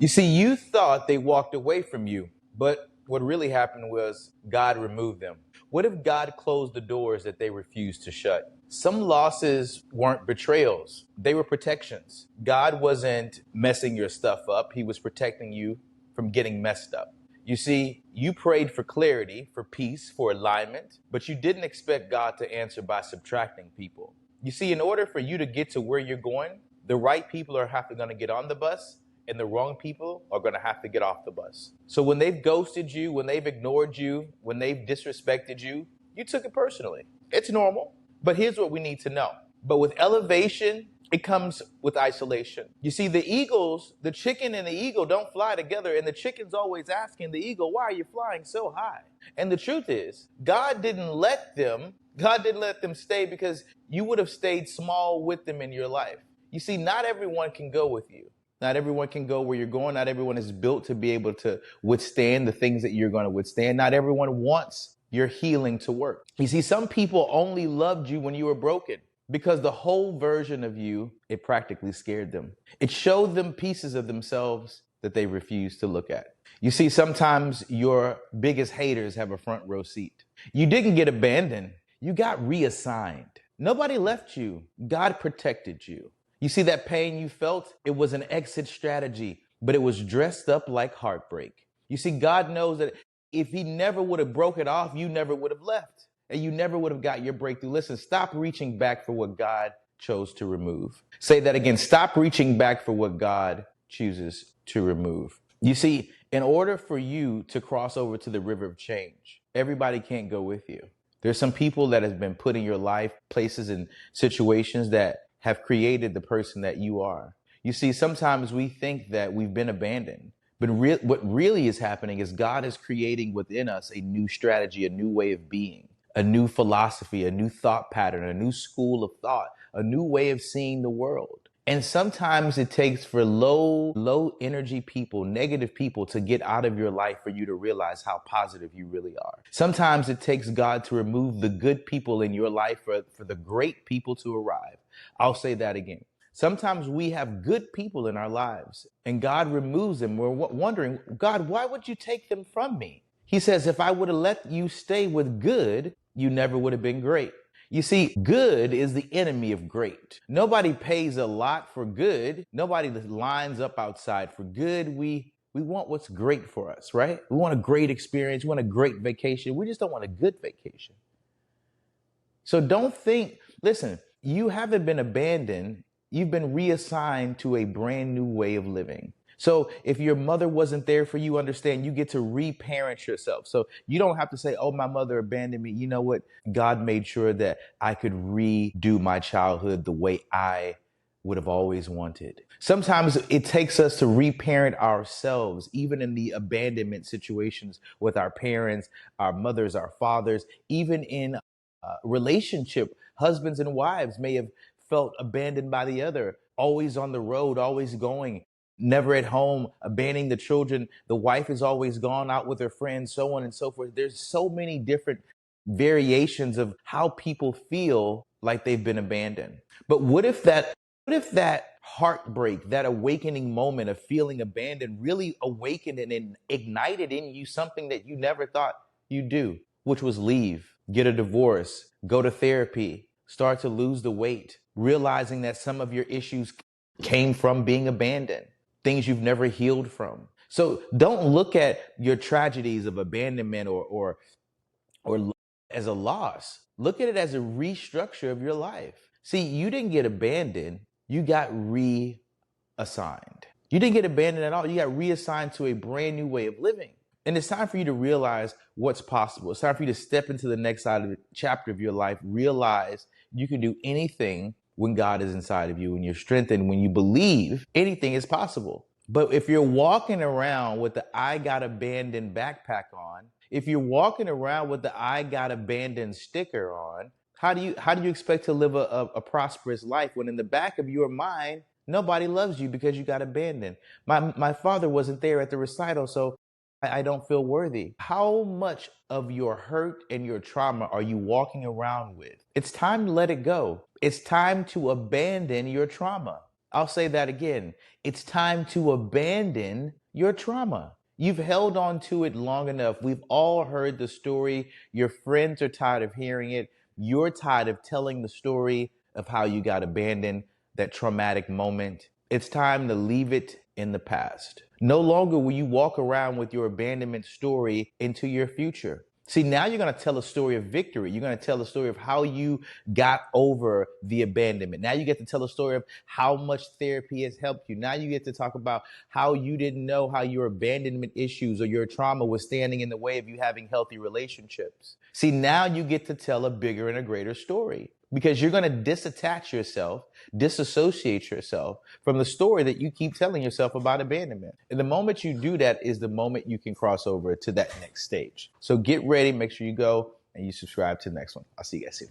You see, you thought they walked away from you, but what really happened was God removed them. What if God closed the doors that they refused to shut? Some losses weren't betrayals, they were protections. God wasn't messing your stuff up, He was protecting you from getting messed up. You see, you prayed for clarity, for peace, for alignment, but you didn't expect God to answer by subtracting people. You see, in order for you to get to where you're going, the right people are having going to get on the bus and the wrong people are going to have to get off the bus. So when they've ghosted you, when they've ignored you, when they've disrespected you, you took it personally. It's normal. But here's what we need to know. But with elevation, it comes with isolation. You see, the eagles, the chicken and the eagle don't fly together. And the chicken's always asking the eagle, why are you flying so high? And the truth is, God didn't let them stay because you would have stayed small with them in your life. You see, not everyone can go with you. Not everyone can go where you're going. Not everyone is built to be able to withstand the things that you're going to withstand. Not everyone wants your healing to work. You see, some people only loved you when you were broken because the whole version of you, it practically scared them. It showed them pieces of themselves that they refused to look at. You see, sometimes your biggest haters have a front row seat. You didn't get abandoned. You got reassigned. Nobody left you. God protected you. You see, that pain you felt, it was an exit strategy, but it was dressed up like heartbreak. You see, God knows that if He never would have broke it off, you never would have left and you never would have got your breakthrough. Listen, stop reaching back for what God chose to remove. Say that again. Stop reaching back for what God chooses to remove. You see, in order for you to cross over to the river of change, everybody can't go with you. There's some people that have been put in your life, places and situations that have created the person that you are. You see, sometimes we think that we've been abandoned, but what really is happening is God is creating within us a new strategy, a new way of being, a new philosophy, a new thought pattern, a new school of thought, a new way of seeing the world. And sometimes it takes for low energy people, negative people to get out of your life for you to realize how positive you really are. Sometimes it takes God to remove the good people in your life for the great people to arrive. I'll say that again. Sometimes we have good people in our lives and God removes them. We're wondering, God, why would you take them from me? He says, if I would have let you stay with good, you never would have been great. You see, good is the enemy of great. Nobody pays a lot for good. Nobody lines up outside for good. We want what's great for us, right? We want a great experience. We want a great vacation. We just don't want a good vacation. So don't think, listen, you haven't been abandoned. You've been reassigned to a brand new way of living. So if your mother wasn't there for you, understand you get to reparent yourself. So you don't have to say, oh, my mother abandoned me. You know what? God made sure that I could redo my childhood the way I would have always wanted. Sometimes it takes us to reparent ourselves, even in the abandonment situations with our parents, our mothers, our fathers, even in relationship, husbands and wives may have felt abandoned by the other, always on the road, always going, never at home, abandoning the children. The wife is always gone out with her friends, so on and so forth. There's so many different variations of how people feel like they've been abandoned. But what if that heartbreak, that awakening moment of feeling abandoned really awakened and ignited in you something that you never thought you'd do, which was leave, get a divorce, go to therapy, start to lose the weight, realizing that some of your issues came from being abandoned, things you've never healed from. So don't look at your tragedies of abandonment or as a loss. Look at it as a restructure of your life. See, you didn't get abandoned, you got reassigned. You didn't get abandoned at all. You got reassigned to a brand new way of living. And it's time for you to realize what's possible. It's time for you to step into the next side of the chapter of your life. Realize you can do anything when God is inside of you, when you're strengthened, when you believe anything is possible. But if you're walking around with the I got abandoned backpack on, if you're walking around with the I got abandoned sticker on, how do you expect to live a prosperous life when in the back of your mind, nobody loves you because you got abandoned? My father wasn't there at the recital, so I don't feel worthy. How much of your hurt and your trauma are you walking around with? It's time to let it go. It's time to abandon your trauma. I'll say that again. It's time to abandon your trauma. You've held on to it long enough. We've all heard the story. Your friends are tired of hearing it. You're tired of telling the story of how you got abandoned, that traumatic moment. It's time to leave it in the past. No longer will you walk around with your abandonment story into your future. See, now you're going to tell a story of victory. You're going to tell a story of how you got over the abandonment. Now you get to tell a story of how much therapy has helped you. Now you get to talk about how you didn't know how your abandonment issues or your trauma was standing in the way of you having healthy relationships. See, now you get to tell a bigger and a greater story, because you're going to disattach yourself, disassociate yourself from the story that you keep telling yourself about abandonment. And the moment you do that is the moment you can cross over to that next stage. So get ready, make sure you go and you subscribe to the next one. I'll see you guys soon.